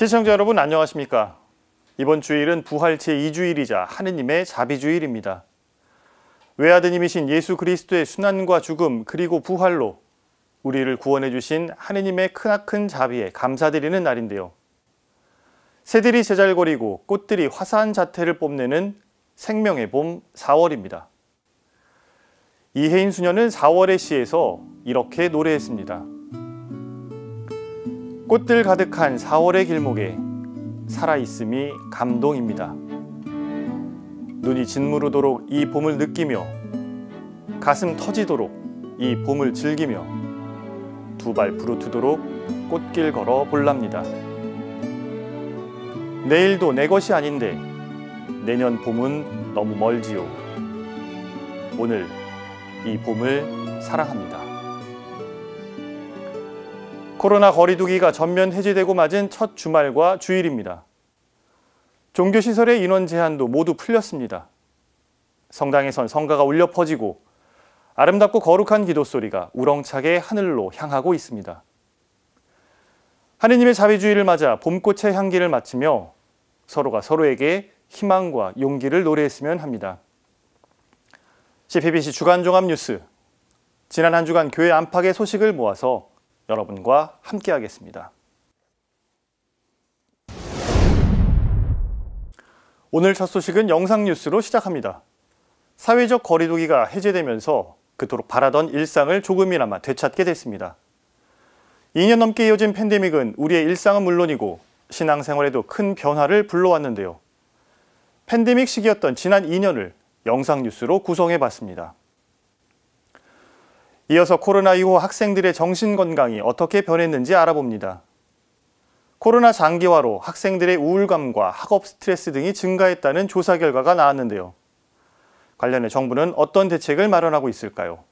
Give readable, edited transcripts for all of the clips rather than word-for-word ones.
시청자 여러분 안녕하십니까? 이번 주일은 부활 제2주일이자 하느님의 자비주일입니다. 외아드님이신 예수 그리스도의 순환과 죽음 그리고 부활로 우리를 구원해 주신 하느님의 크나큰 자비에 감사드리는 날인데요. 새들이 제잘거리고 꽃들이 화사한 자태를 뽐내는 생명의 봄 4월입니다. 이혜인 수녀는 4월의 시에서 이렇게 노래했습니다. 꽃들 가득한 4월의 길목에 살아있음이 감동입니다. 눈이 짓무르도록 이 봄을 느끼며 가슴 터지도록 이 봄을 즐기며 두 발 부르트도록 꽃길 걸어 볼랍니다. 내일도 내 것이 아닌데 내년 봄은 너무 멀지요. 오늘 이 봄을 사랑합니다. 코로나 거리두기가 전면 해제되고 맞은 첫 주말과 주일입니다. 종교시설의 인원 제한도 모두 풀렸습니다. 성당에선 성가가 울려 퍼지고 아름답고 거룩한 기도소리가 우렁차게 하늘로 향하고 있습니다. 하느님의 자비주의를 맞아 봄꽃의 향기를 맡으며 서로가 서로에게 희망과 용기를 노래했으면 합니다. CPBC 주간종합뉴스, 지난 한 주간 교회 안팎의 소식을 모아서 여러분과 함께하겠습니다. 오늘 첫 소식은 영상뉴스로 시작합니다. 사회적 거리두기가 해제되면서 그토록 바라던 일상을 조금이나마 되찾게 됐습니다. 2년 넘게 이어진 팬데믹은 우리의 일상은 물론이고 신앙생활에도 큰 변화를 불러왔는데요. 팬데믹 시기였던 지난 2년을 영상뉴스로 구성해봤습니다. 이어서 코로나 이후 학생들의 정신건강이 어떻게 변했는지 알아봅니다. 코로나 장기화로 학생들의 우울감과 학업 스트레스 등이 증가했다는 조사 결과가 나왔는데요. 관련해 정부는 어떤 대책을 마련하고 있을까요?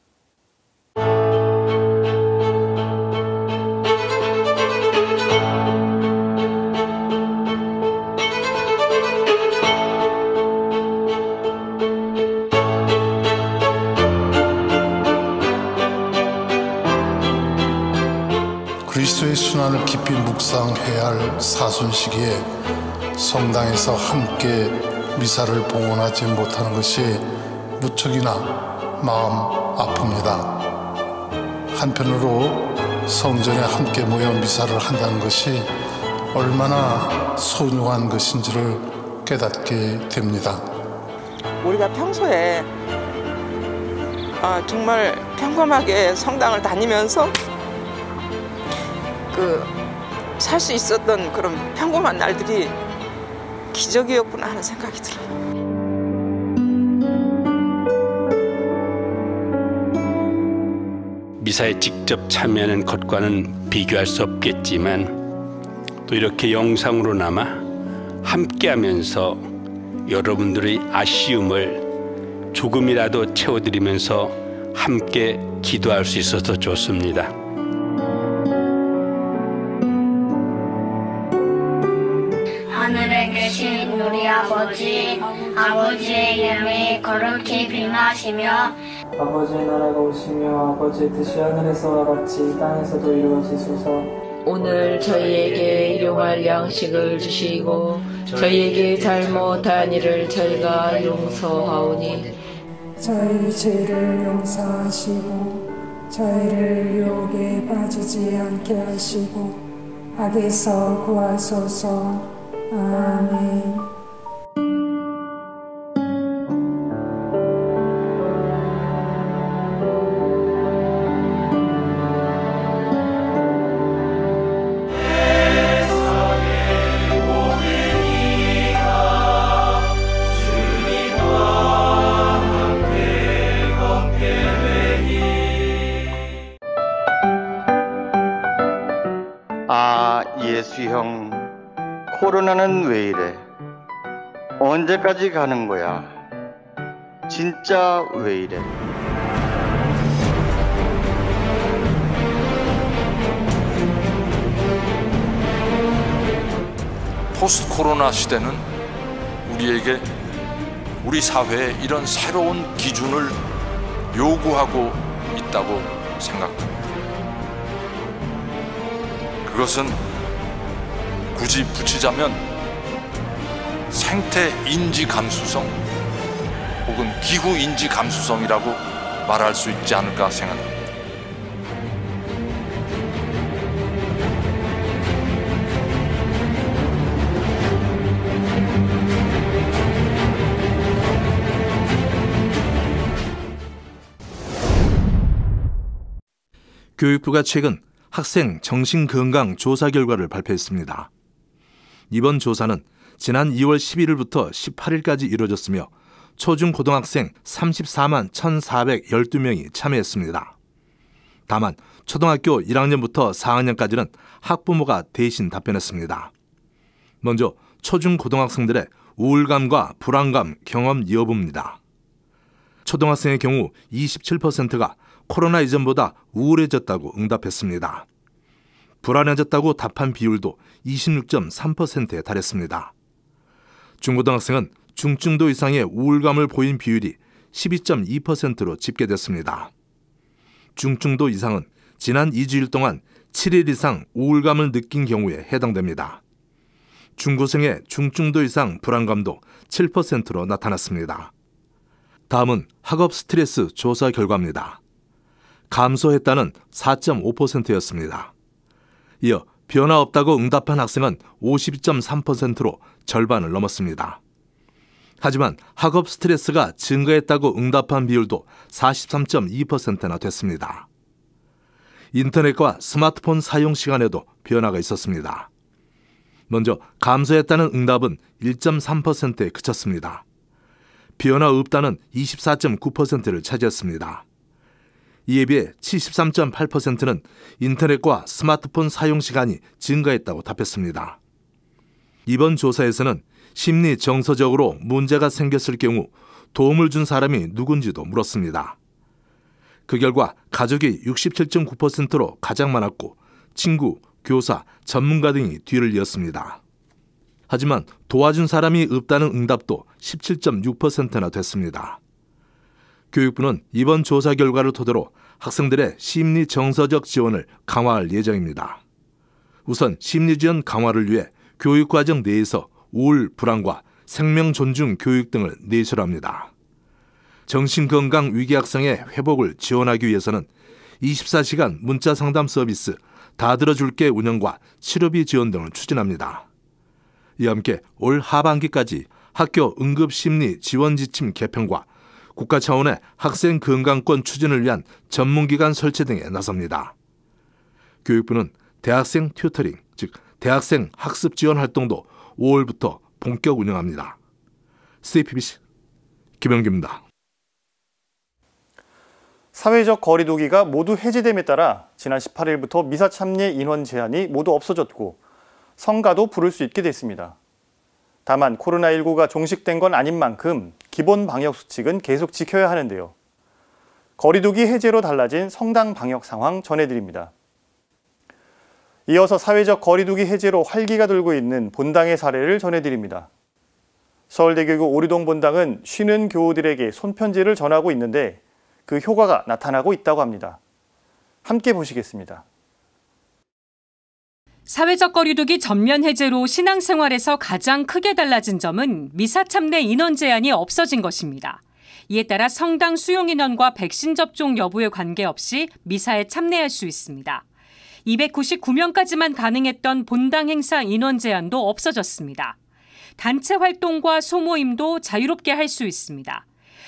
그리스도의 순환을 깊이 묵상해야 할 사순 시기에 성당에서 함께 미사를 봉헌하지 못하는 것이 무척이나 마음 아픕니다. 한편으로 성전에 함께 모여 미사를 한다는 것이 얼마나 소중한 것인지를 깨닫게 됩니다. 우리가 평소에 정말 평범하게 성당을 다니면서 살 수 있었던 그런 평범한 날들이 기적이었구나 하는 생각이 들어요. 미사에 직접 참여하는 것과는 비교할 수 없겠지만 또 이렇게 영상으로나마 함께하면서 여러분들의 아쉬움을 조금이라도 채워드리면서 함께 기도할 수 있어서 좋습니다. 하늘에 계신 우리 아버지, 아버지의 이름이 거룩히 빛나시며 아버지의 나라가 오시며 아버지의 뜻이 하늘에서와 같이 땅에서도 이루어지소서. 오늘 저희에게 일용할 양식을 주시고 저희에게 잘못한 일을 저희가 용서하오니 저희 죄를 용서하시고 저희를 유혹에 빠지지 않게 하시고 악에서 구하소서. 아멘. 예수 형, 코로나는 왜 이래? 언제까지 가는 거야? 진짜 왜 이래? 포스트 코로나 시대는 우리에게 우리 사회에 이런 새로운 기준을 요구하고 있다고 생각합니다. 그것은 굳이 붙이자면 생태 인지 감수성 혹은 기후 인지 감수성이라고 말할 수 있지 않을까 생각합니다. 교육부가 최근 학생 정신건강 조사 결과를 발표했습니다. 이번 조사는 지난 2월 11일부터 18일까지 이루어졌으며 초중고등학생 34만 1,412명이 참여했습니다. 다만 초등학교 1학년부터 4학년까지는 학부모가 대신 답변했습니다. 먼저 초중고등학생들의 우울감과 불안감 경험 여부입니다. 초등학생의 경우 27%가 코로나 이전보다 우울해졌다고 응답했습니다. 불안해졌다고 답한 비율도 26.3%에 달했습니다. 중고등학생은 중증도 이상의 우울감을 보인 비율이 12.2%로 집계됐습니다. 중증도 이상은 지난 2주일 동안 7일 이상 우울감을 느낀 경우에 해당됩니다. 중고생의 중증도 이상 불안감도 7%로 나타났습니다. 다음은 학업 스트레스 조사 결과입니다. 감소했다는 4.5%였습니다. 이어 변화 없다고 응답한 학생은 52.3%로 절반을 넘었습니다. 하지만 학업 스트레스가 증가했다고 응답한 비율도 43.2%나 됐습니다. 인터넷과 스마트폰 사용 시간에도 변화가 있었습니다. 먼저 감소했다는 응답은 1.3%에 그쳤습니다. 변화 없다는 24.9%를 차지했습니다. 이에 비해 73.8%는 인터넷과 스마트폰 사용 시간이 증가했다고 답했습니다. 이번 조사에서는 심리 정서적으로 문제가 생겼을 경우 도움을 준 사람이 누군지도 물었습니다. 그 결과 가족이 67.9%로 가장 많았고 친구, 교사, 전문가 등이 뒤를 이었습니다. 하지만 도와준 사람이 없다는 응답도 17.6%나 됐습니다. 교육부는 이번 조사 결과를 토대로 학생들의 심리 정서적 지원을 강화할 예정입니다. 우선 심리 지원 강화를 위해 교육과정 내에서 우울, 불안과 생명 존중 교육 등을 내실합니다. 정신건강 위기 학생의 회복을 지원하기 위해서는 24시간 문자 상담 서비스 다 들어줄게 운영과 치료비 지원 등을 추진합니다. 이와 함께 올 하반기까지 학교 응급심리 지원 지침 개편과 국가 차원의 학생 건강권 추진을 위한 전문기관 설치 등에 나섭니다. 교육부는 대학생 튜터링, 즉 대학생 학습 지원 활동도 5월부터 본격 운영합니다. CPBC 김영규입니다. 사회적 거리두기가 모두 해제됨에 따라 지난 18일부터 미사 참례 인원 제한이 모두 없어졌고 성가도 부를 수 있게 됐습니다. 다만 코로나19가 종식된 건 아닌 만큼 기본 방역 수칙은 계속 지켜야 하는데요. 거리두기 해제로 달라진 성당 방역 상황 전해드립니다. 이어서 사회적 거리두기 해제로 활기가 돌고 있는 본당의 사례를 전해드립니다. 서울대교구 오리동 본당은 쉬는 교우들에게 손편지를 전하고 있는데 그 효과가 나타나고 있다고 합니다. 함께 보시겠습니다. 사회적 거리두기 전면 해제로 신앙생활에서 가장 크게 달라진 점은 미사 참례 인원 제한이 없어진 것입니다. 이에 따라 성당 수용 인원과 백신 접종 여부에 관계없이 미사에 참례할 수 있습니다. 299명까지만 가능했던 본당 행사 인원 제한도 없어졌습니다. 단체 활동과 소모임도 자유롭게 할 수 있습니다.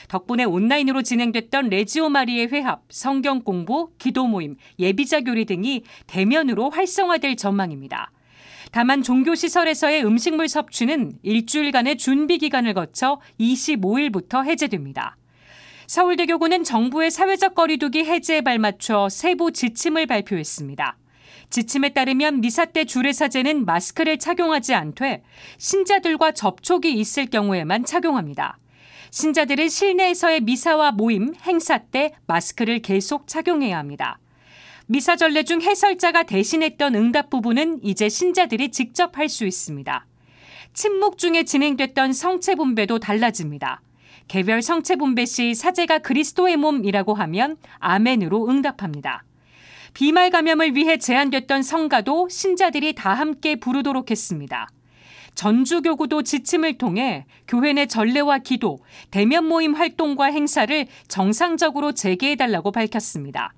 덕분에 온라인으로 진행됐던 레지오 마리의 회합, 성경 공부, 기도 모임, 예비자 교리 등이 대면으로 활성화될 전망입니다. 다만 종교시설에서의 음식물 섭취는 일주일간의 준비 기간을 거쳐 25일부터 해제됩니다. 서울대교구는 정부의 사회적 거리두기 해제에 발맞춰 세부 지침을 발표했습니다. 지침에 따르면 미사 때 주례사제는 마스크를 착용하지 않되 신자들과 접촉이 있을 경우에만 착용합니다. 신자들은 실내에서의 미사와 모임, 행사 때 마스크를 계속 착용해야 합니다. 미사 전례 중 해설자가 대신했던 응답 부분은 이제 신자들이 직접 할 수 있습니다. 침묵 중에 진행됐던 성체 분배도 달라집니다. 개별 성체 분배 시 사제가 그리스도의 몸이라고 하면 아멘으로 응답합니다. 비말 감염을 위해 제한됐던 성가도 신자들이 다 함께 부르도록 했습니다. 전주교구도 지침을 통해 교회 내 전례와 기도, 대면 모임 활동과 행사를 정상적으로 재개해달라고 밝혔습니다.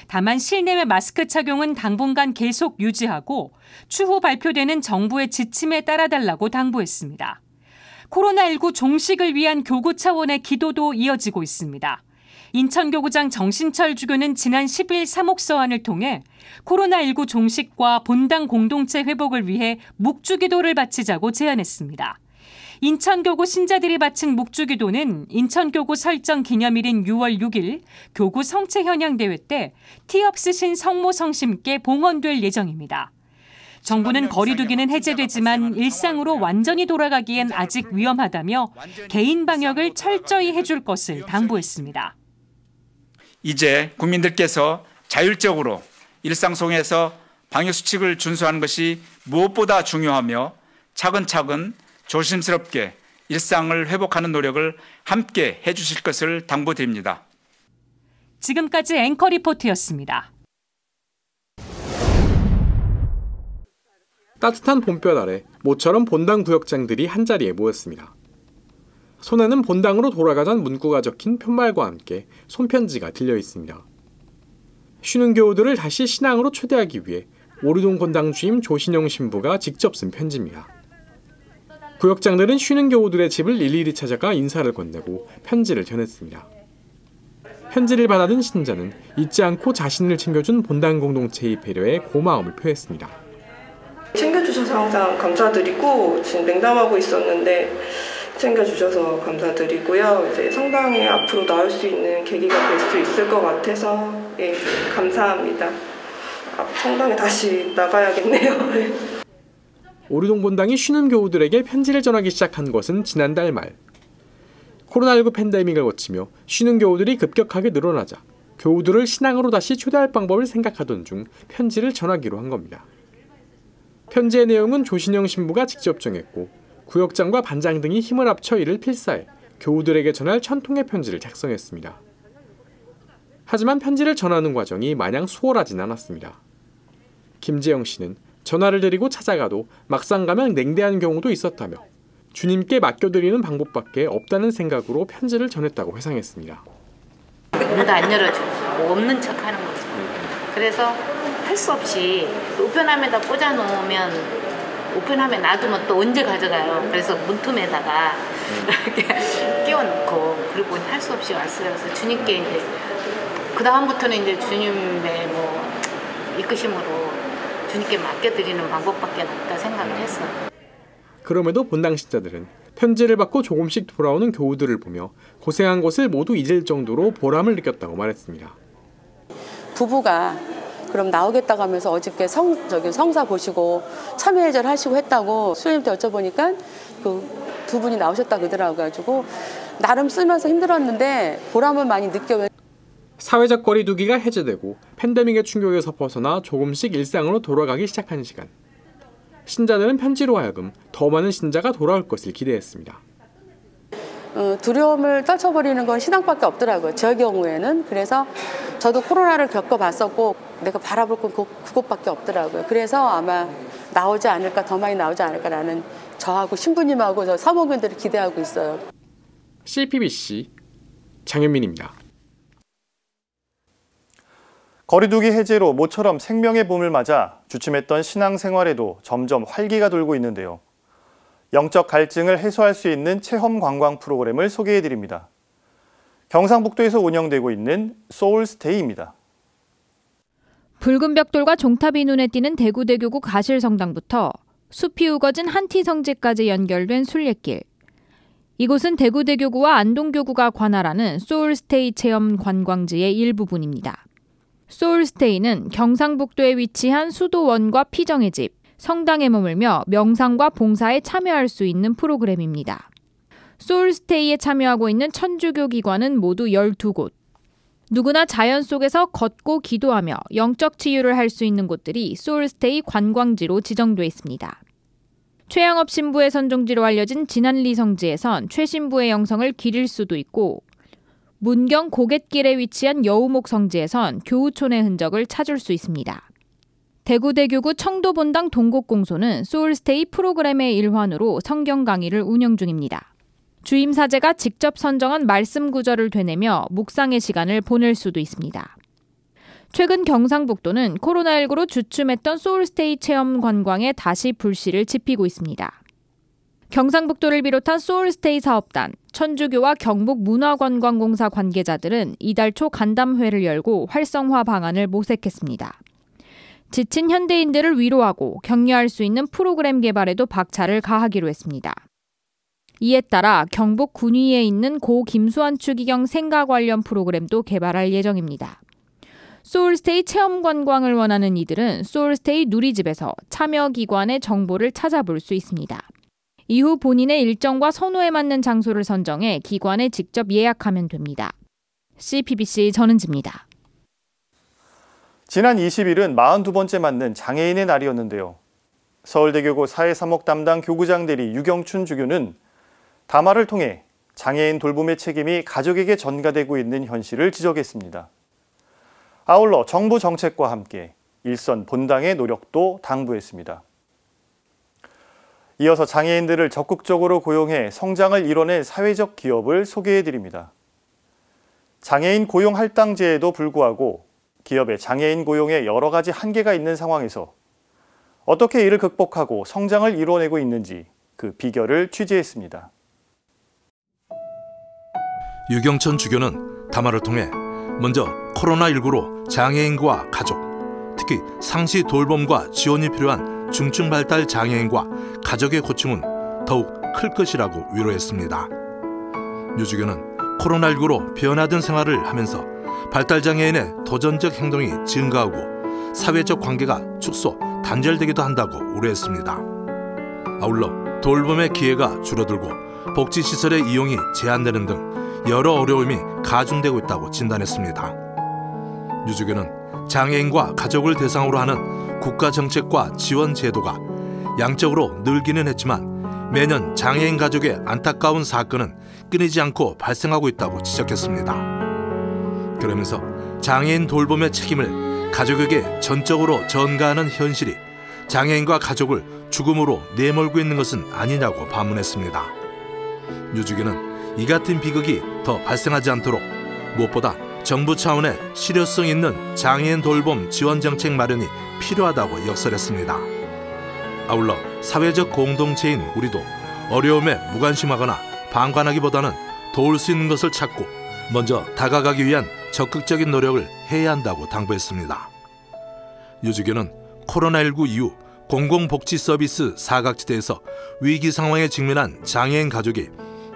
다만 실내외 마스크 착용은 당분간 계속 유지하고 추후 발표되는 정부의 지침에 따라달라고 당부했습니다. 코로나19 종식을 위한 교구 차원의 기도도 이어지고 있습니다. 인천교구장 정신철 주교는 지난 10일 사목서안을 통해 코로나19 종식과 본당 공동체 회복을 위해 묵주기도를 바치자고 제안했습니다. 인천교구 신자들이 바친 묵주기도는 인천교구 설정 기념일인 6월 6일 교구 성체 현양대회 때 티 없으신 성모 성심께 봉헌될 예정입니다. 정부는 거리두기는 해제되지만 일상으로 완전히 돌아가기엔 아직 위험하다며 개인 방역을 철저히 해줄 것을 당부했습니다. 이제 국민들께서 자율적으로 일상 속에서 방역수칙을 준수하는 것이 무엇보다 중요하며 차근차근 조심스럽게 일상을 회복하는 노력을 함께 해주실 것을 당부드립니다. 지금까지 앵커 리포트였습니다. 따뜻한 봄볕 아래 모처럼 본당 구역장들이 한자리에 모였습니다. 손에는 본당으로 돌아가자는 문구가 적힌 편말과 함께 손편지가 들려 있습니다. 쉬는 교우들을 다시 신앙으로 초대하기 위해 오류동 본당 주임 조신영 신부가 직접 쓴 편지입니다. 구역장들은 쉬는 교우들의 집을 일일이 찾아가 인사를 건네고 편지를 전했습니다. 편지를 받아든 신자는 잊지 않고 자신을 챙겨준 본당 공동체의 배려에 고마움을 표했습니다. 챙겨주셔서 항상 감사드리고 지금 냉담하고 있었는데 챙겨주셔서 감사드리고요. 이제 성당에 앞으로 나올 수 있는 계기가 될 수 있을 것 같아서 감사합니다. 성당에 다시 나가야겠네요. 오류동 본당이 쉬는 교우들에게 편지를 전하기 시작한 것은 지난달 말. 코로나19 팬데믹을 거치며 쉬는 교우들이 급격하게 늘어나자 교우들을 신앙으로 다시 초대할 방법을 생각하던 중 편지를 전하기로 한 겁니다. 편지의 내용은 조신영 신부가 직접 정했고 구역장과 반장 등이 힘을 합쳐 이를 필사해 교우들에게 전할 1000통의 편지를 작성했습니다. 하지만 편지를 전하는 과정이 마냥 수월하진 않았습니다. 김재영 씨는 전화를 드리고 찾아가도 막상 가면 냉대한 경우도 있었다며 주님께 맡겨드리는 방법밖에 없다는 생각으로 편지를 전했다고 회상했습니다. 문도 안 열어주고 뭐 없는 척하는 거죠. 그래서 할 수 없이 우편함에다 꽂아놓으면 우편함에 놔두면 또 언제 가져가요. 그래서 문틈에다가 이렇게 끼워놓고 그리고 할 수 없이 왔어요. 그래서 주님께 이제 그 다음부터는 이제 주님의 뭐 이끄심으로 주님께 맡겨드리는 방법밖에 없다 생각을 했어요. 그럼에도 본당 신자들은 편지를 받고 조금씩 돌아오는 교우들을 보며 고생한 것을 모두 잊을 정도로 보람을 느꼈다고 말했습니다. 부부가 그럼 나오겠다고 하면서 어저께 성사 보시고 참여해절 하시고 했다고 수녀님한테 여쭤보니까 그 두 분이 나오셨다고 그러더라고요. 가지고 나름 쓰면서 힘들었는데 보람을 많이 느껴요. 사회적 거리두기가 해제되고 팬데믹의 충격에서 벗어나 조금씩 일상으로 돌아가기 시작한 시간. 신자들은 편지로 하여금 더 많은 신자가 돌아올 것을 기대했습니다. 두려움을 떨쳐버리는 건 신앙밖에 없더라고요. 저 경우에는. 그래서 저도 코로나를 겪어봤었고 내가 바라볼 건 그것밖에 없더라고요. 그래서 아마 나오지 않을까, 더 많이 나오지 않을까라는 저하고 신부님하고 저 사모님들을 기대하고 있어요. CPBC 장현민입니다. 거리두기 해제로 모처럼 생명의 봄을 맞아 주춤했던 신앙생활에도 점점 활기가 돌고 있는데요. 영적 갈증을 해소할 수 있는 체험 관광 프로그램을 소개해드립니다. 경상북도에서 운영되고 있는 소울스테이입니다. 붉은 벽돌과 종탑이 눈에 띄는 대구대교구 가실성당부터 숲이 우거진 한티성지까지 연결된 순례길. 이곳은 대구대교구와 안동교구가 관할하는 소울스테이 체험 관광지의 일부분입니다. 소울스테이는 경상북도에 위치한 수도원과 피정의 집, 성당에 머물며 명상과 봉사에 참여할 수 있는 프로그램입니다. 소울스테이에 참여하고 있는 천주교 기관은 모두 12곳. 누구나 자연 속에서 걷고 기도하며 영적 치유를 할 수 있는 곳들이 소울스테이 관광지로 지정돼 있습니다. 최양업 신부의 선종지로 알려진 진안리 성지에선 최 신부의 영성을 기릴 수도 있고 문경 고갯길에 위치한 여우목 성지에선 교우촌의 흔적을 찾을 수 있습니다. 대구대교구 청도본당 동곡공소는 소울스테이 프로그램의 일환으로 성경 강의를 운영 중입니다. 주임사제가 직접 선정한 말씀 구절을 되뇌며 묵상의 시간을 보낼 수도 있습니다. 최근 경상북도는 코로나19로 주춤했던 소울스테이 체험 관광에 다시 불씨를 지피고 있습니다. 경상북도를 비롯한 소울스테이 사업단, 천주교와 경북문화관광공사 관계자들은 이달 초 간담회를 열고 활성화 방안을 모색했습니다. 지친 현대인들을 위로하고 격려할 수 있는 프로그램 개발에도 박차를 가하기로 했습니다. 이에 따라 경북 군위에 있는 고 김수환 추기경 생가 관련 프로그램도 개발할 예정입니다. 소울스테이 체험 관광을 원하는 이들은 소울스테이 누리집에서 참여 기관의 정보를 찾아볼 수 있습니다. 이후 본인의 일정과 선호에 맞는 장소를 선정해 기관에 직접 예약하면 됩니다. CPBC 전은지입니다. 지난 20일은 42번째 맞는 장애인의 날이었는데요. 서울대교구 사회사목 담당 교구장 대리 유경춘 주교는 담화를 통해 장애인 돌봄의 책임이 가족에게 전가되고 있는 현실을 지적했습니다. 아울러 정부 정책과 함께 일선 본당의 노력도 당부했습니다. 이어서 장애인들을 적극적으로 고용해 성장을 이뤄낸 사회적 기업을 소개해드립니다. 장애인 고용 할당제에도 불구하고 기업의 장애인 고용에 여러 가지 한계가 있는 상황에서 어떻게 이를 극복하고 성장을 이뤄내고 있는지 그 비결을 취재했습니다. 유경천 주교는 담화를 통해 먼저 코로나19로 장애인과 가족, 특히 상시 돌봄과 지원이 필요한 중증 발달 장애인과 가족의 고충은 더욱 클 것이라고 위로했습니다. 유 주교는 코로나19로 변화된 생활을 하면서 발달장애인의 도전적 행동이 증가하고 사회적 관계가 축소, 단절되기도 한다고 우려했습니다. 아울러 돌봄의 기회가 줄어들고 복지시설의 이용이 제한되는 등 여러 어려움이 가중되고 있다고 진단했습니다. 유 주교는 장애인과 가족을 대상으로 하는 국가 정책과 지원 제도가 양적으로 늘기는 했지만 매년 장애인 가족의 안타까운 사건은 끊이지 않고 발생하고 있다고 지적했습니다. 그러면서 장애인 돌봄의 책임을 가족에게 전적으로 전가하는 현실이 장애인과 가족을 죽음으로 내몰고 있는 것은 아니냐고 반문했습니다. 유 주교는 이 같은 비극이 더 발생하지 않도록 무엇보다 정부 차원의 실효성 있는 장애인 돌봄 지원 정책 마련이 필요하다고 역설했습니다. 아울러 사회적 공동체인 우리도 어려움에 무관심하거나 방관하기보다는 도울 수 있는 것을 찾고 먼저 다가가기 위한 적극적인 노력을 해야 한다고 당부했습니다. 유 주교는 코로나19 이후 공공복지 서비스 사각지대에서 위기 상황에 직면한 장애인 가족이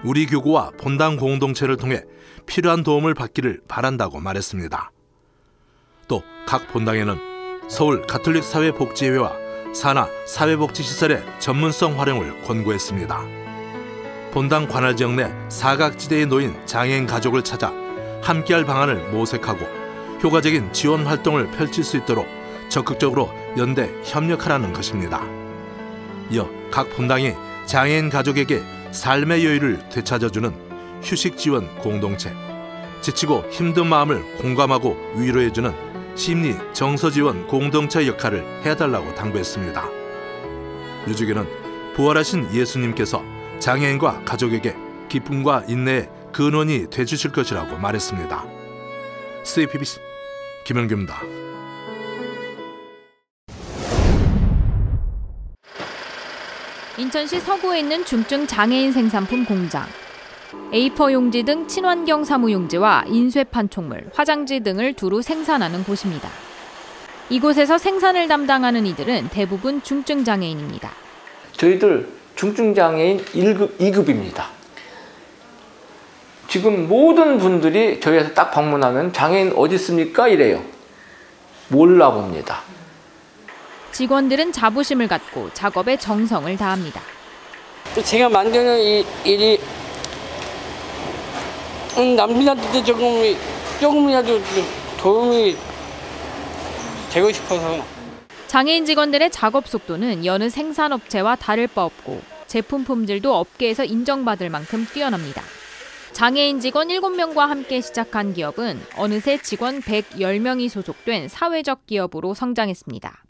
우리 교구와 본당 공동체를 통해 필요한 도움을 받기를 바란다고 말했습니다. 또 각 본당에는 서울 가톨릭 사회복지회와 산하 사회복지시설의 전문성 활용을 권고했습니다. 본당 관할 지역 내 사각지대에 놓인 장애인 가족을 찾아 함께할 방안을 모색하고 효과적인 지원 활동을 펼칠 수 있도록 적극적으로 연대 협력하라는 것입니다. 이어 각 본당이 장애인 가족에게 삶의 여유를 되찾아주는 휴식 지원 공동체, 지치고 힘든 마음을 공감하고 위로해주는 심리 정서 지원 공동체 역할을 해달라고 당부했습니다. 유 주교는 부활하신 예수님께서 장애인과 가족에게 기쁨과 인내의 근원이 되주실 것이라고 말했습니다. CPBC 김영규입니다. 인천시 서구에 있는 중증 장애인 생산품 공장. A4 용지 등 친환경 사무용지와 인쇄판 촉물, 화장지 등을 두루 생산하는 곳입니다. 이곳에서 생산을 담당하는 이들은 대부분 중증 장애인입니다. 저희들 중증 장애인 1급, 2급입니다. 지금 모든 분들이 저희한테 딱 방문하면 장애인 어디 있습니까? 이래요. 몰라 봅니다. 직원들은 자부심을 갖고 작업에 정성을 다합니다. 제가 만드는 이 일이 남들한테 조금이라도 도움이 되고 싶어서. 장애인 직원들의 작업 속도는 여느 생산업체와 다를 바 없고 제품 품질도 업계에서 인정받을 만큼 뛰어납니다. 장애인 직원 7명과 함께 시작한 기업은 어느새 직원 110명이 소속된 사회적 기업으로 성장했습니다.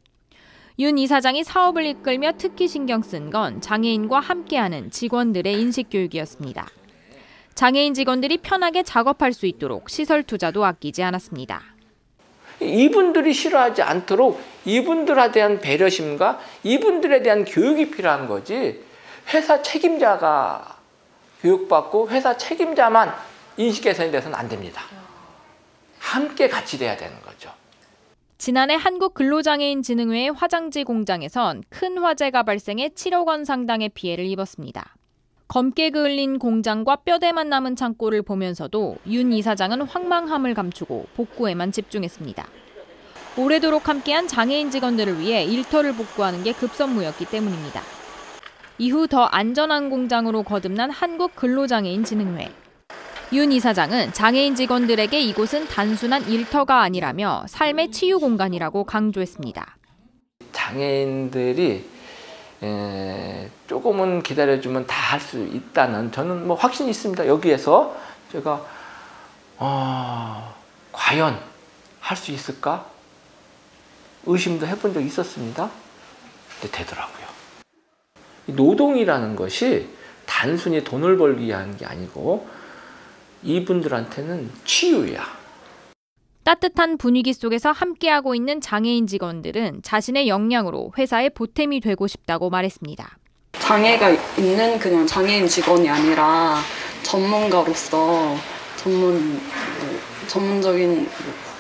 윤 이사장이 사업을 이끌며 특히 신경 쓴 건 장애인과 함께하는 직원들의 인식교육이었습니다. 장애인 직원들이 편하게 작업할 수 있도록 시설 투자도 아끼지 않았습니다. 이분들이 싫어하지 않도록 이분들에 대한 배려심과 이분들에 대한 교육이 필요한 거지, 회사 책임자가 교육받고 회사 책임자만 인식 개선이 돼서는 안 됩니다. 함께 같이 돼야 되는 거죠. 지난해 한국근로장애인진흥회의 화장지 공장에선 큰 화재가 발생해 7억 원 상당의 피해를 입었습니다. 검게 그을린 공장과 뼈대만 남은 창고를 보면서도 윤 이사장은 황망함을 감추고 복구에만 집중했습니다. 오래도록 함께한 장애인 직원들을 위해 일터를 복구하는 게 급선무였기 때문입니다. 이후 더 안전한 공장으로 거듭난 한국근로장애인진흥회. 윤 이사장은 장애인 직원들에게 이곳은 단순한 일터가 아니라며 삶의 치유 공간이라고 강조했습니다. 장애인들이 조금은 기다려주면 다 할 수 있다는 저는 확신이 있습니다. 여기에서 제가 과연 할 수 있을까? 의심도 해본 적이 있었습니다. 근데 되더라고요. 노동이라는 것이 단순히 돈을 벌기 위한 게 아니고 이분들한테는 치유야. 따뜻한 분위기 속에서 함께하고 있는 장애인 직원들은 자신의 역량으로 회사의 보탬이 되고 싶다고 말했습니다. 장애가 있는 그냥 장애인 직원이 아니라 전문가로서 전문적인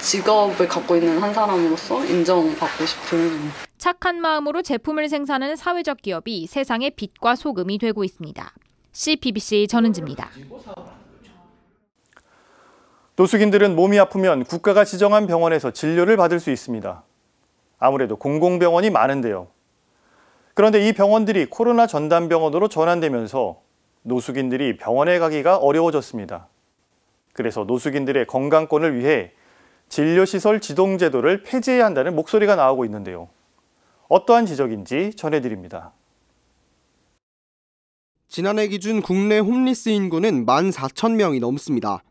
직업을 갖고 있는 한 사람으로서 인정받고 싶은. 착한 마음으로 제품을 생산하는 사회적 기업이 세상의 빛과 소금이 되고 있습니다. CBBC 전은지입니다. 노숙인들은 몸이 아프면 국가가 지정한 병원에서 진료를 받을 수 있습니다. 아무래도 공공병원이 많은데요. 그런데 이 병원들이 코로나 전담병원으로 전환되면서 노숙인들이 병원에 가기가 어려워졌습니다. 그래서 노숙인들의 건강권을 위해 진료시설 지동제도를 폐지해야 한다는 목소리가 나오고 있는데요. 어떠한 지적인지 전해드립니다. 지난해 기준 국내 홈리스 인구는 14,000명이 넘습니다.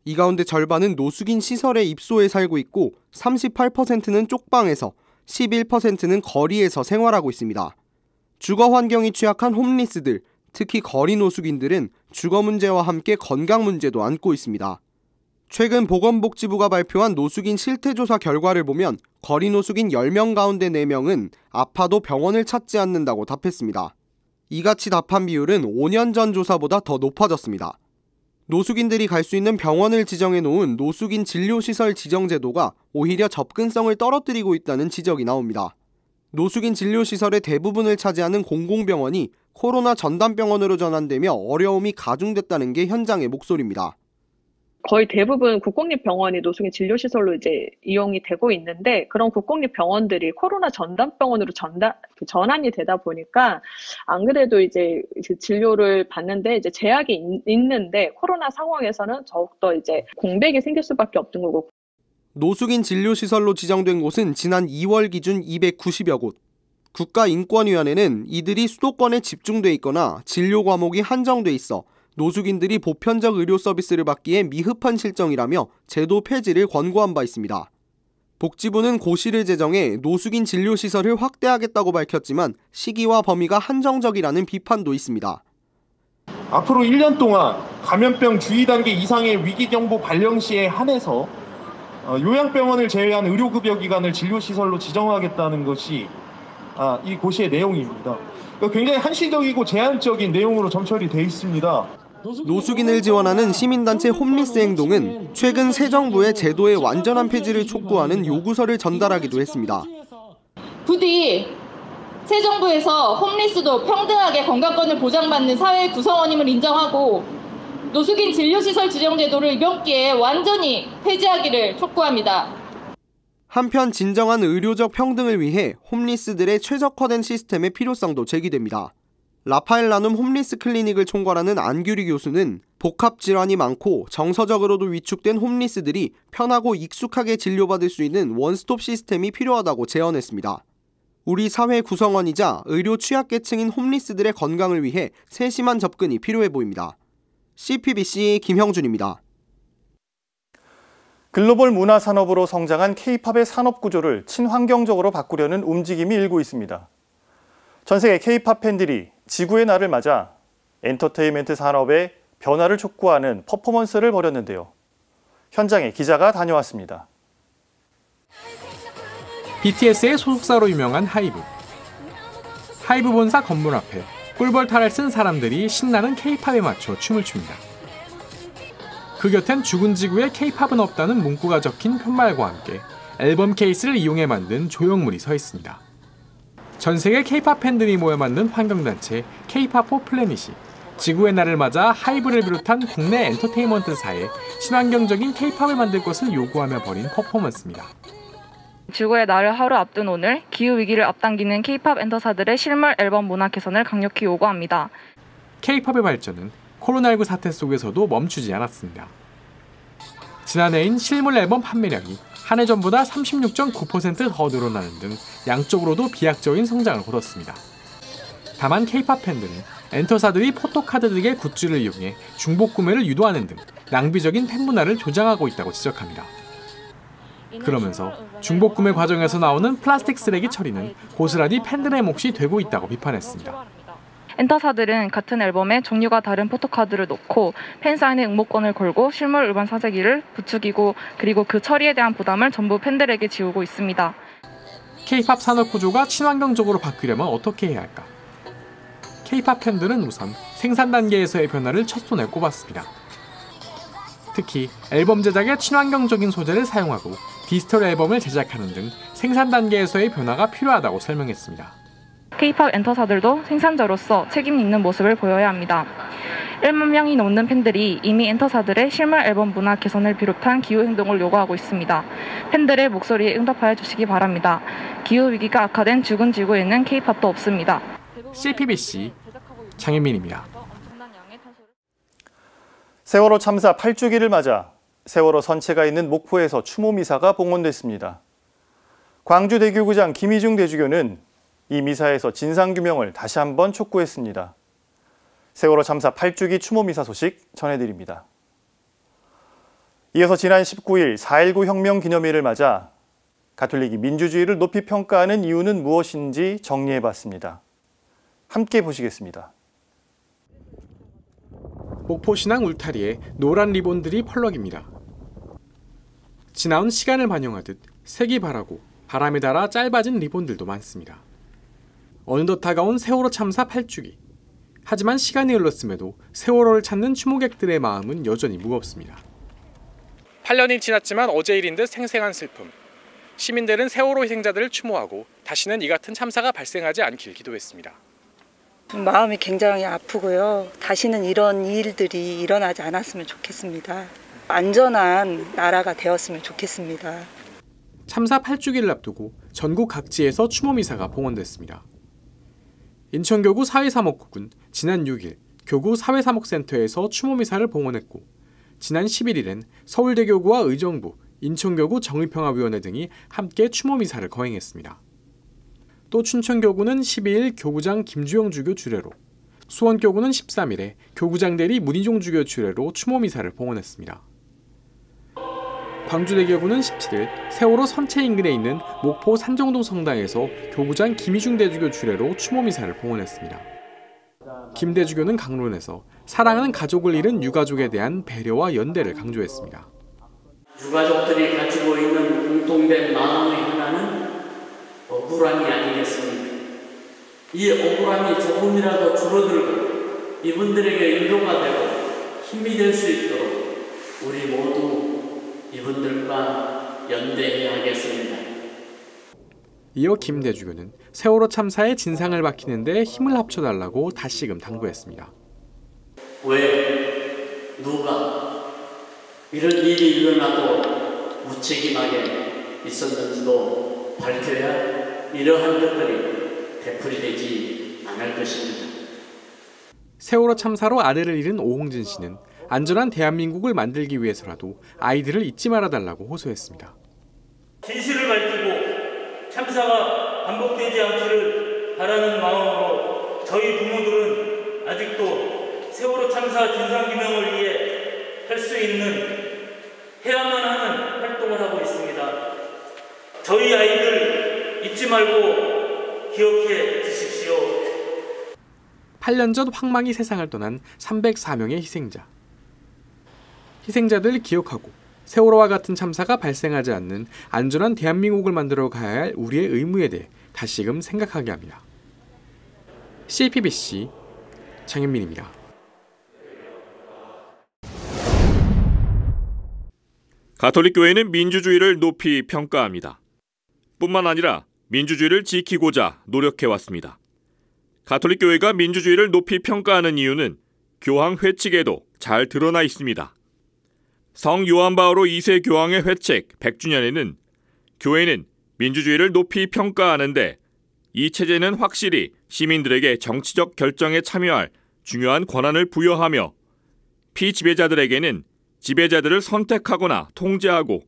이 가운데 절반은 노숙인 시설에 입소해 살고 있고 38%는 쪽방에서 11%는 거리에서 생활하고 있습니다. 주거 환경이 취약한 홈리스들, 특히 거리 노숙인들은 주거 문제와 함께 건강 문제도 안고 있습니다. 최근 보건복지부가 발표한 노숙인 실태조사 결과를 보면 거리 노숙인 10명 가운데 4명은 아파도 병원을 찾지 않는다고 답했습니다. 이같이 답한 비율은 5년 전 조사보다 더 높아졌습니다. 노숙인들이 갈 수 있는 병원을 지정해 놓은 노숙인 진료시설 지정제도가 오히려 접근성을 떨어뜨리고 있다는 지적이 나옵니다. 노숙인 진료시설의 대부분을 차지하는 공공병원이 코로나 전담병원으로 전환되며 어려움이 가중됐다는 게 현장의 목소리입니다. 거의 대부분 국공립병원이 노숙인 진료시설로 이제 이용이 되고 있는데, 그런 국공립병원들이 코로나 전담병원으로 전환이 되다 보니까 안 그래도 이제 진료를 받는데 이제 제약이 있는데 코로나 상황에서는 더욱더 이제 공백이 생길 수밖에 없는 거고. 노숙인 진료시설로 지정된 곳은 지난 2월 기준 290여 곳. 국가인권위원회는 이들이 수도권에 집중돼 있거나 진료 과목이 한정돼 있어 노숙인들이 보편적 의료 서비스를 받기에 미흡한 실정이라며 제도 폐지를 권고한 바 있습니다. 복지부는 고시를 제정해 노숙인 진료시설을 확대하겠다고 밝혔지만 시기와 범위가 한정적이라는 비판도 있습니다. 앞으로 1년 동안 감염병 주의 단계 이상의 위기경보 발령 시에 한해서 요양병원을 제외한 의료급여 기관을 진료시설로 지정하겠다는 것이 이 고시의 내용입니다. 굉장히 한시적이고 제한적인 내용으로 점철이 되어 있습니다. 노숙인을 지원하는 시민단체 홈리스 행동은 최근 새 정부의 제도의 완전한 폐지를 촉구하는 요구서를 전달하기도 했습니다. 부디 새 정부에서 홈리스도 평등하게 건강권을 보장받는 사회 구성원임을 인정하고 노숙인 진료시설 지정제도를 이번 기회에 완전히 폐지하기를 촉구합니다. 한편 진정한 의료적 평등을 위해 홈리스들의 최적화된 시스템의 필요성도 제기됩니다. 라파엘 나눔 홈리스 클리닉을 총괄하는 안규리 교수는 복합 질환이 많고 정서적으로도 위축된 홈리스들이 편하고 익숙하게 진료받을 수 있는 원스톱 시스템이 필요하다고 제언했습니다. 우리 사회 구성원이자 의료 취약계층인 홈리스들의 건강을 위해 세심한 접근이 필요해 보입니다. CPBC 김형준입니다. 글로벌 문화 산업으로 성장한 K-팝의 산업 구조를 친환경적으로 바꾸려는 움직임이 일고 있습니다. 전 세계 K-팝 팬들이 지구의 날을 맞아 엔터테인먼트 산업의 변화를 촉구하는 퍼포먼스를 벌였는데요. 현장에 기자가 다녀왔습니다. BTS의 소속사로 유명한 하이브. 하이브 본사 건물 앞에 꿀벌타를 쓴 사람들이 신나는 K-팝에 맞춰 춤을 춥니다. 그 곁엔 죽은 지구에 K-팝은 없다는 문구가 적힌 편말과 함께 앨범 케이스를 이용해 만든 조형물이 서 있습니다. 전 세계 K-팝 팬들이 모여 만든 환경단체 K-팝 포 플래닛이 지구의 날을 맞아 하이브를 비롯한 국내 엔터테인먼트사에 친환경적인 K-팝을 만들 것을 요구하며 벌인 퍼포먼스입니다. 지구의 날을 하루 앞둔 오늘 기후위기를 앞당기는 K-팝 엔터사들의 실물 앨범 문화 개선을 강력히 요구합니다. K-팝의 발전은 코로나19 사태 속에서도 멈추지 않았습니다. 지난해인 실물 앨범 판매량이 한 해 전보다 36.9% 더 늘어나는 등 양쪽으로도 비약적인 성장을 거뒀습니다. 다만 K-팝 팬들은 엔터사들이 포토카드 등의 굿즈를 이용해 중복 구매를 유도하는 등 낭비적인 팬 문화를 조장하고 있다고 지적합니다. 그러면서 중복 구매 과정에서 나오는 플라스틱 쓰레기 처리는 고스란히 팬들의 몫이 되고 있다고 비판했습니다. 엔터사들은 같은 앨범에 종류가 다른 포토카드를 놓고 팬사인의 응모권을 걸고 실물 일반 사재기를 부추기고 그리고 그 처리에 대한 부담을 전부 팬들에게 지우고 있습니다. K-팝 산업 구조가 친환경적으로 바뀌려면 어떻게 해야 할까? K-팝 팬들은 우선 생산 단계에서의 변화를 첫 손에 꼽았습니다. 특히 앨범 제작에 친환경적인 소재를 사용하고 디지털 앨범을 제작하는 등 생산 단계에서의 변화가 필요하다고 설명했습니다. K-팝 엔터사들도 생산자로서 책임 있는 모습을 보여야 합니다. 1만 명이 넘는 팬들이 이미 엔터사들의 실물 앨범 문화 개선을 비롯한 기후행동을 요구하고 있습니다. 팬들의 목소리에 응답하여 주시기 바랍니다. 기후위기가 악화된 죽은 지구에는 K-팝도 없습니다. CPBC 장현민입니다. 세월호 참사 8주기를 맞아 세월호 선체가 있는 목포에서 추모미사가 봉헌됐습니다. 광주대교구장 김희중 대주교는 이 미사에서 진상규명을 다시 한번 촉구했습니다. 세월호 참사 8주기 추모미사 소식 전해드립니다. 이어서 지난 19일 4.19 혁명 기념일을 맞아 가톨릭이 민주주의를 높이 평가하는 이유는 무엇인지 정리해봤습니다. 함께 보시겠습니다. 목포신앙 울타리에 노란 리본들이 펄럭입니다. 지나온 시간을 반영하듯 색이 바라고 바람에 닿아 짧아진 리본들도 많습니다. 어느덧 다가온 세월호 참사 8주기. 하지만 시간이 흘렀음에도 세월호를 찾는 추모객들의 마음은 여전히 무겁습니다. 8년이 지났지만 어제 일인 듯 생생한 슬픔. 시민들은 세월호 희생자들을 추모하고 다시는 이 같은 참사가 발생하지 않길 기도했습니다. 마음이 굉장히 아프고요. 다시는 이런 일들이 일어나지 않았으면 좋겠습니다. 안전한 나라가 되었으면 좋겠습니다. 참사 8주기를 앞두고 전국 각지에서 추모미사가 봉헌됐습니다. 인천교구 사회사목국은 지난 6일 교구 사회사목센터에서 추모미사를 봉헌했고 지난 11일엔 서울대교구와 의정부, 인천교구 정의평화위원회 등이 함께 추모미사를 거행했습니다. 또 춘천교구는 12일 교구장 김주영 주교 주례로, 수원교구는 13일에 교구장 대리 문희종 주교 주례로 추모미사를 봉헌했습니다. 광주대교구는 17일 세월호 선체 인근에 있는 목포 산정동 성당에서 교구장 김희중 대주교 주례로 추모미사를 봉헌했습니다. 김 대주교는 강론에서 사랑하는 가족을 잃은 유가족에 대한 배려와 연대를 강조했습니다. 유가족들이 가지고 있는 공통된 마음의 하나는 억울함이 아니겠습니까? 이 억울함이 조금이라도 줄어들고 이분들에게 위로가 되고 힘이 될 수 있도록 우리 모두 이분들과 연대해야 하겠습니다. 이어 김 대주교는 세월호 참사의 진상을 밝히는 데 힘을 합쳐달라고 다시금 당부했습니다. 왜 누가 이런 일이 일어나도 무책임하게 있었는지도 밝혀야 이러한 것들이 되풀이되지 않을 것입니다. 세월호 참사로 아들을 잃은 오홍진 씨는 안전한 대한민국을 만들기 위해서라도 아이들을 잊지 말아달라고 호소했습니다. 진실을 밝히고 참사가 반복되지 않기를 바라는 마음으로 저희 부모들은 아직도 세월호 참사 진상규명을 위해 할 수 있는 해야만 하는 활동을 하고 있습니다. 저희 아이들 잊지 말고 기억해 주십시오. 8년 전 황망이 세상을 떠난 304명의 희생자. 희생자들을 기억하고 세월호와 같은 참사가 발생하지 않는 안전한 대한민국을 만들어 가야 할 우리의 의무에 대해 다시금 생각하게 합니다. CPBC 장현민입니다. 가톨릭 교회는 민주주의를 높이 평가합니다. 뿐만 아니라 민주주의를 지키고자 노력해왔습니다. 가톨릭 교회가 민주주의를 높이 평가하는 이유는 교황 회칙에도 잘 드러나 있습니다. 성 요한 바오로 2세 교황의 회책 100주년에는 교회는 민주주의를 높이 평가하는데 이 체제는 확실히 시민들에게 정치적 결정에 참여할 중요한 권한을 부여하며 피지배자들에게는 지배자들을 선택하거나 통제하고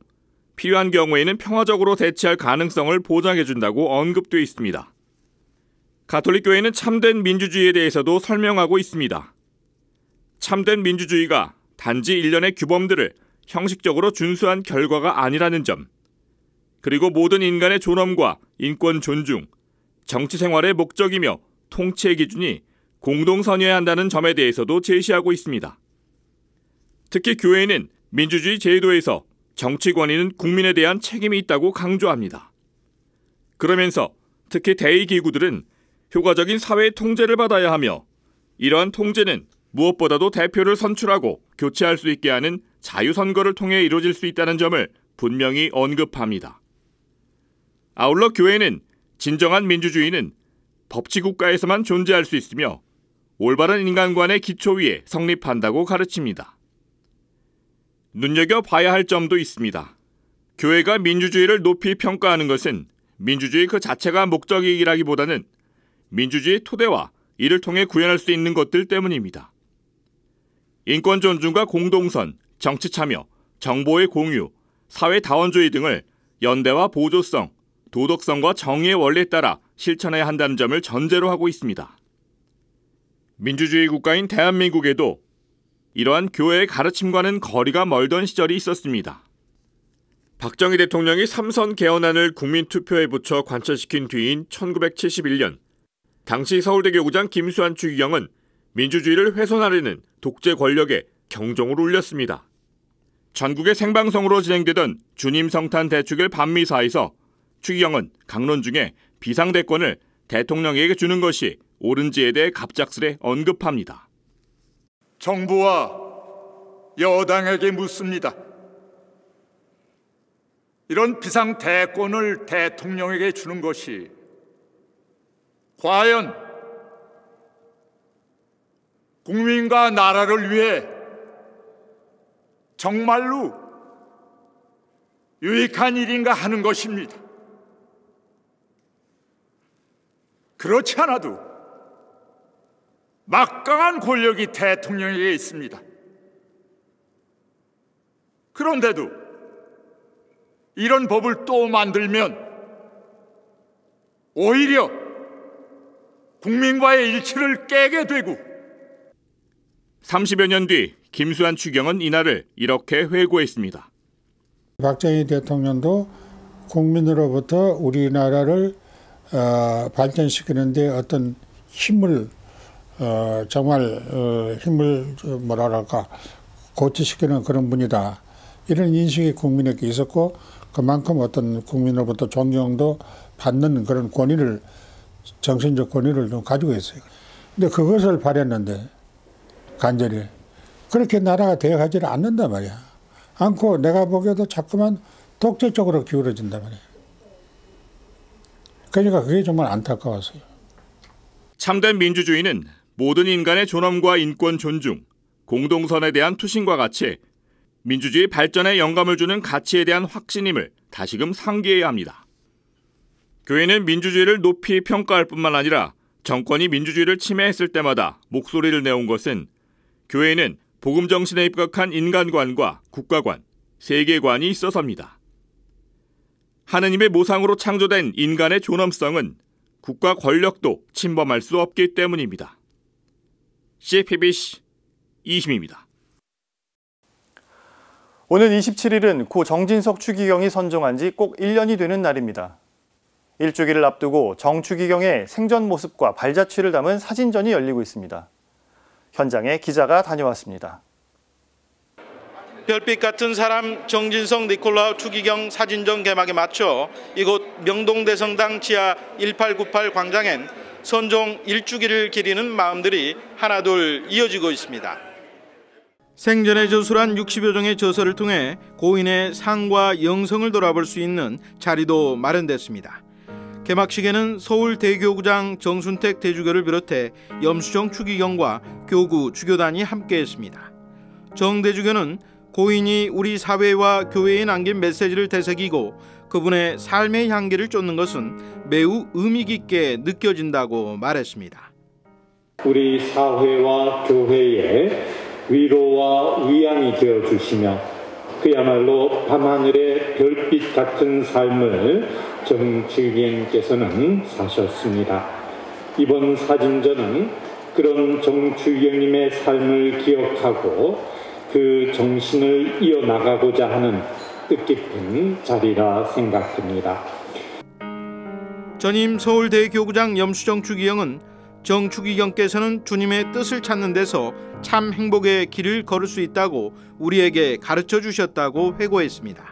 필요한 경우에는 평화적으로 대치할 가능성을 보장해준다고 언급되어 있습니다. 가톨릭 교회는 참된 민주주의에 대해서도 설명하고 있습니다. 참된 민주주의가 단지 일련의 규범들을 형식적으로 준수한 결과가 아니라는 점, 그리고 모든 인간의 존엄과 인권 존중, 정치 생활의 목적이며 통치의 기준이 공동선여야 한다는 점에 대해서도 제시하고 있습니다. 특히 교회는 민주주의 제도에서 정치 권위는 국민에 대한 책임이 있다고 강조합니다. 그러면서 특히 대의기구들은 효과적인 사회의 통제를 받아야 하며 이러한 통제는 무엇보다도 대표를 선출하고 교체할 수 있게 하는 자유선거를 통해 이루어질 수 있다는 점을 분명히 언급합니다. 아울러 교회는 진정한 민주주의는 법치국가에서만 존재할 수 있으며 올바른 인간관의 기초 위에 성립한다고 가르칩니다. 눈여겨봐야 할 점도 있습니다. 교회가 민주주의를 높이 평가하는 것은 민주주의 그 자체가 목적이라기보다는 민주주의 토대와 이를 통해 구현할 수 있는 것들 때문입니다. 인권 존중과 공동선, 정치 참여, 정보의 공유, 사회 다원주의 등을 연대와 보조성, 도덕성과 정의의 원리에 따라 실천해야 한다는 점을 전제로 하고 있습니다. 민주주의 국가인 대한민국에도 이러한 교회의 가르침과는 거리가 멀던 시절이 있었습니다. 박정희 대통령이 3선 개헌안을 국민투표에 붙여 관철시킨 뒤인 1971년, 당시 서울대 교구장 김수환 추기경은 민주주의를 훼손하려는 독재 권력에 경종을 울렸습니다. 전국의 생방송으로 진행되던 주님 성탄 대축일 반미사에서 추기경은 강론 중에 비상대권을 대통령에게 주는 것이 옳은지에 대해 갑작스레 언급합니다. 정부와 여당에게 묻습니다. 이런 비상대권을 대통령에게 주는 것이 과연 국민과 나라를 위해 정말로 유익한 일인가 하는 것입니다. 그렇지 않아도 막강한 권력이 대통령에게 있습니다. 그런데도 이런 법을 또 만들면 오히려 국민과의 일치를 깨게 되고 30여 년 뒤 김수환 추기경은 이날을 이렇게 회고했습니다. 박정희 대통령도 국민으로부터 우리나라를 발전시키는데 어떤 힘을 정말 힘을 뭐랄까 고취시키는 그런 분이다. 이런 인식이 국민에게 있었고 그만큼 어떤 국민으로부터 존경도 받는 그런 권위를 정신적 권위를 좀 가지고 있어요. 근데 그것을 바랬는데 간절히 그렇게 나라가 되어가지를 않는단 말이야. 않고 내가 보기에도 자꾸만 독재 쪽으로 기울어진단 말이야. 그러니까 그게 정말 안타까웠어요. 참된 민주주의는 모든 인간의 존엄과 인권 존중, 공동선에 대한 투신과 같이 민주주의 발전에 영감을 주는 가치에 대한 확신임을 다시금 상기해야 합니다. 교회는 민주주의를 높이 평가할 뿐만 아니라 정권이 민주주의를 침해했을 때마다 목소리를 내온 것은 교회는 복음 정신에 입각한 인간관과 국가관, 세계관이 있어서입니다. 하느님의 모상으로 창조된 인간의 존엄성은 국가 권력도 침범할 수 없기 때문입니다. CPBC 이심입니다. 오늘 27일은 고 정진석 추기경이 선종한 지 꼭 1년이 되는 날입니다. 일주기를 앞두고 정 추기경의 생전 모습과 발자취를 담은 사진전이 열리고 있습니다. 현장에 기자가 다녀왔습니다. 별빛 같은 사람 정진석 니콜라우 추기경 사진전 개막에 맞춰 이곳 명동대성당 지하 1898 광장엔 선종 일주기를 기리는 마음들이 하나둘 이어지고 있습니다. 생전에 저술한 60여 종의 저서를 통해 고인의 상과 영성을 돌아볼 수 있는 자리도 마련됐습니다. 개막식에는 서울 대교구장 정순택 대주교를 비롯해 염수정 추기경과 교구 주교단이 함께했습니다. 정 대주교는 고인이 우리 사회와 교회에 남긴 메시지를 되새기고 그분의 삶의 향기를 쫓는 것은 매우 의미 깊게 느껴진다고 말했습니다. 우리 사회와 교회에 위로와 위안이 되어주시며 그야말로 밤하늘의 별빛 같은 삶을 정추기경께서는 사셨습니다. 이번 사진전은 그런 정추기경님의 삶을 기억하고 그 정신을 이어나가고자 하는 뜻깊은 자리라 생각됩니다. 전임 서울대교구장 염수정 추기경은 정 추기경께서는 주님의 뜻을 찾는 데서 참 행복의 길을 걸을 수 있다고 우리에게 가르쳐 주셨다고 회고했습니다.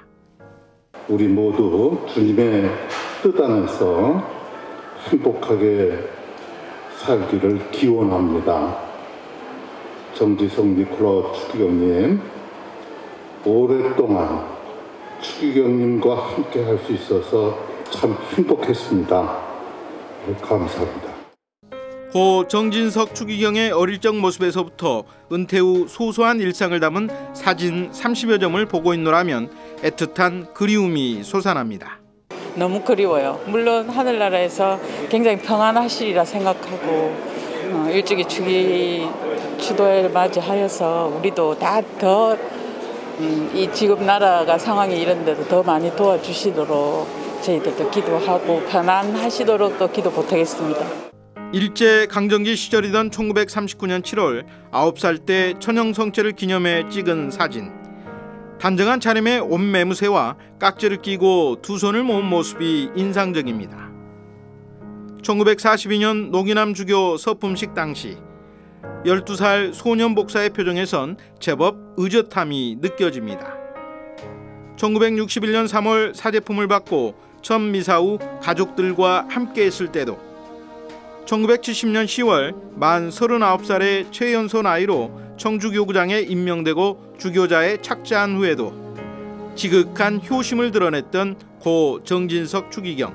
우리 모두 주님의 뜻 안에서 행복하게 살기를 기원합니다. 정진석 니콜라우 추기경님, 오랫동안 추기경님과 함께 할 수 있어서 참 행복했습니다. 감사합니다. 고 정진석 추기경의 어릴 적 모습에서부터 은퇴 후 소소한 일상을 담은 사진 30여 점을 보고 있노라면 애틋한 그리움이 솟아납니다. 너무 그리워요. 물론 하늘나라에서 굉장히 평안하시리라 생각하고 일찍이 추도회를 맞이하여서 우리도 다 더 이 지금 나라가 상황이 이런데도 더 많이 도와주시도록 저희들도 기도하고 편안하시도록 또 기도 보태겠습니다. 일제 강점기 시절이던 1939년 7월 9살 때 천형성체를 기념해 찍은 사진. 단정한 차림의 옷 매무새와 깍지를 끼고 두 손을 모은 모습이 인상적입니다. 1942년 노기남 주교 서품식 당시 12살 소년 복사의 표정에선 제법 의젓함이 느껴집니다. 1961년 3월 사제품을 받고 첫 미사 후 가족들과 함께 했을 때도 1970년 10월 만 39살의 최연소 나이로 청주교구장에 임명되고 주교자에 착자한 후에도 지극한 효심을 드러냈던 고 정진석 추기경.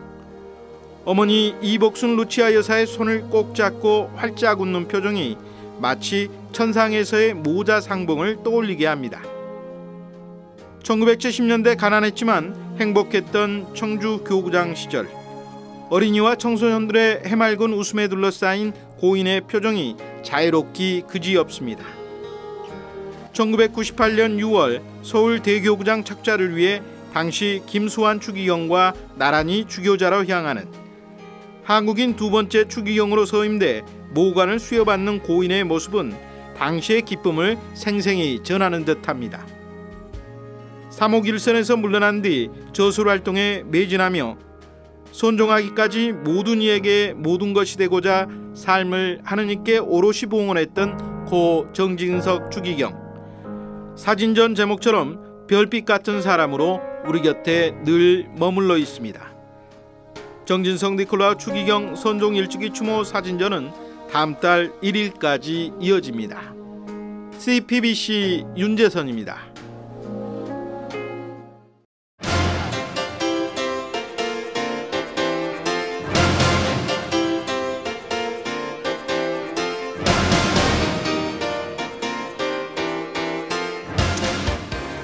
어머니 이복순 루치아 여사의 손을 꼭 잡고 활짝 웃는 표정이 마치 천상에서의 모자 상봉을 떠올리게 합니다. 1970년대 가난했지만 행복했던 청주 교구장 시절. 어린이와 청소년들의 해맑은 웃음에 둘러싸인 고인의 표정이 자유롭기 그지없습니다. 1998년 6월 서울 대교구장 착자를 위해 당시 김수환 추기경과 나란히 주교자로 향하는 한국인 두 번째 추기경으로 서임돼 모관을 수여받는 고인의 모습은 당시의 기쁨을 생생히 전하는 듯합니다. 3호 길선에서 물러난 뒤 저술 활동에 매진하며 손종하기까지 모든 이에게 모든 것이 되고자 삶을 하느님께 오롯이 봉헌했던 고 정진석 추기경. 사진전 제목처럼 별빛 같은 사람으로 우리 곁에 늘 머물러 있습니다. 정진석 니콜라우 추기경 선종 일주기 추모 사진전은 다음 달 1일까지 이어집니다. CPBC 윤재선입니다.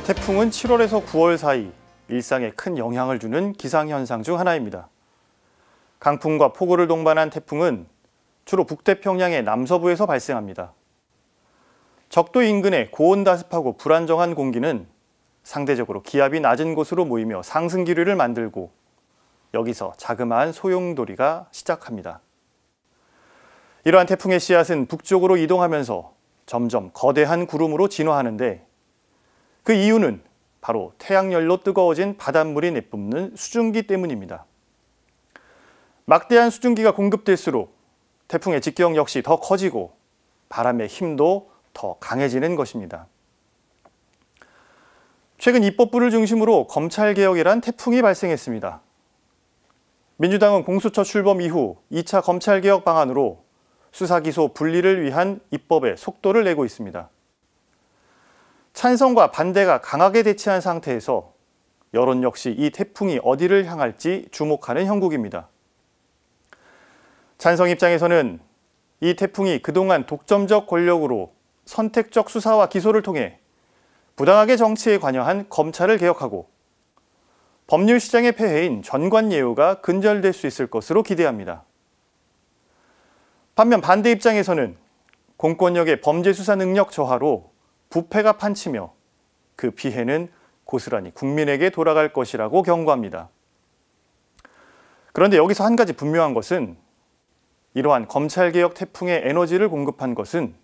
태풍은 7월에서 9월 사이 일상에 큰 영향을 주는 기상현상 중 하나입니다. 강풍과 폭우를 동반한 태풍은 주로 북태평양의 남서부에서 발생합니다. 적도 인근의 고온다습하고 불안정한 공기는 상대적으로 기압이 낮은 곳으로 모이며 상승 기류를 만들고 여기서 자그마한 소용돌이가 시작합니다. 이러한 태풍의 씨앗은 북쪽으로 이동하면서 점점 거대한 구름으로 진화하는데 그 이유는 바로 태양열로 뜨거워진 바닷물이 내뿜는 수증기 때문입니다. 막대한 수증기가 공급될수록 태풍의 직경 역시 더 커지고 바람의 힘도 더 강해지는 것입니다. 최근 입법부를 중심으로 검찰개혁이란 태풍이 발생했습니다. 민주당은 공수처 출범 이후 2차 검찰개혁 방안으로 수사기소 분리를 위한 입법에 속도를 내고 있습니다. 찬성과 반대가 강하게 대치한 상태에서 여론 역시 이 태풍이 어디를 향할지 주목하는 형국입니다. 찬성 입장에서는 이 태풍이 그동안 독점적 권력으로 선택적 수사와 기소를 통해 부당하게 정치에 관여한 검찰을 개혁하고 법률 시장의 폐해인 전관예우가 근절될 수 있을 것으로 기대합니다. 반면 반대 입장에서는 공권력의 범죄 수사 능력 저하로 부패가 판치며 그 피해는 고스란히 국민에게 돌아갈 것이라고 경고합니다. 그런데 여기서 한 가지 분명한 것은 이러한 검찰개혁 태풍의 에너지를 공급한 것은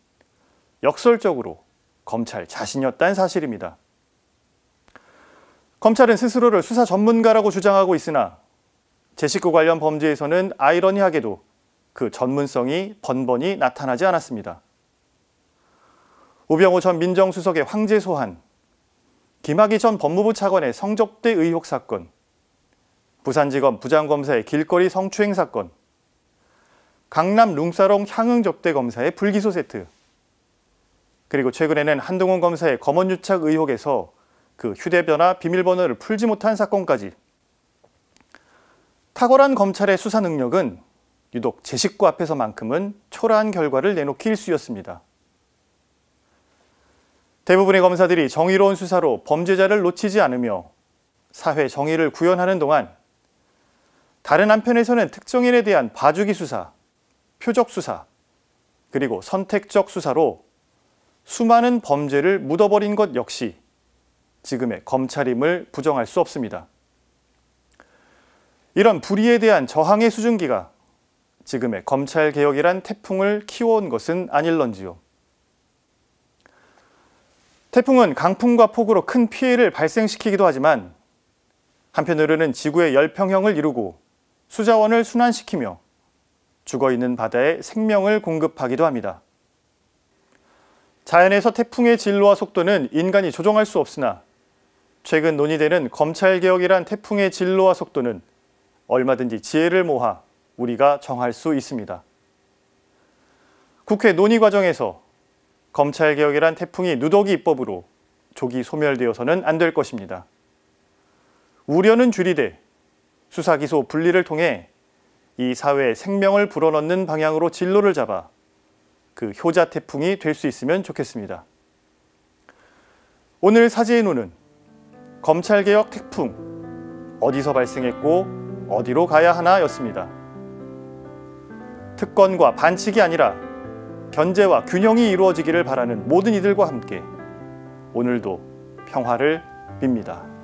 역설적으로 검찰 자신이었다는 사실입니다. 검찰은 스스로를 수사 전문가라고 주장하고 있으나 제19 관련 범죄에서는 아이러니하게도 그 전문성이 번번이 나타나지 않았습니다. 우병우 전 민정수석의 황제 소환, 김학의 전 법무부 차관의 성접대 의혹 사건, 부산지검 부장검사의 길거리 성추행 사건, 강남 룸사롱 향응 접대 검사의 불기소 세트, 그리고 최근에는 한동훈 검사의 검언유착 의혹에서 그 휴대전화 비밀번호를 풀지 못한 사건까지 탁월한 검찰의 수사 능력은 유독 제 식구 앞에서만큼은 초라한 결과를 내놓기 일쑤였습니다. 대부분의 검사들이 정의로운 수사로 범죄자를 놓치지 않으며 사회 정의를 구현하는 동안 다른 한편에서는 특정인에 대한 봐주기 수사, 표적 수사, 그리고 선택적 수사로 수많은 범죄를 묻어버린 것 역시 지금의 검찰임을 부정할 수 없습니다. 이런 불의에 대한 저항의 수증기가 지금의 검찰개혁이란 태풍을 키워온 것은 아닐런지요. 태풍은 강풍과 폭우로 큰 피해를 발생시키기도 하지만 한편으로는 지구의 열평형을 이루고 수자원을 순환시키며 죽어있는 바다에 생명을 공급하기도 합니다. 자연에서 태풍의 진로와 속도는 인간이 조종할 수 없으나 최근 논의되는 검찰개혁이란 태풍의 진로와 속도는 얼마든지 지혜를 모아 우리가 정할 수 있습니다. 국회 논의 과정에서 검찰개혁이란 태풍이 누더기 입법으로 조기 소멸되어서는 안 될 것입니다. 우려는 줄이되 수사기소 분리를 통해 이 사회에 생명을 불어넣는 방향으로 진로를 잡아 그 효자 태풍이 될 수 있으면 좋겠습니다. 오늘 사지의 눈은 검찰개혁 태풍, 어디서 발생했고 어디로 가야 하나 였습니다. 특권과 반칙이 아니라 견제와 균형이 이루어지기를 바라는 모든 이들과 함께 오늘도 평화를 빕니다.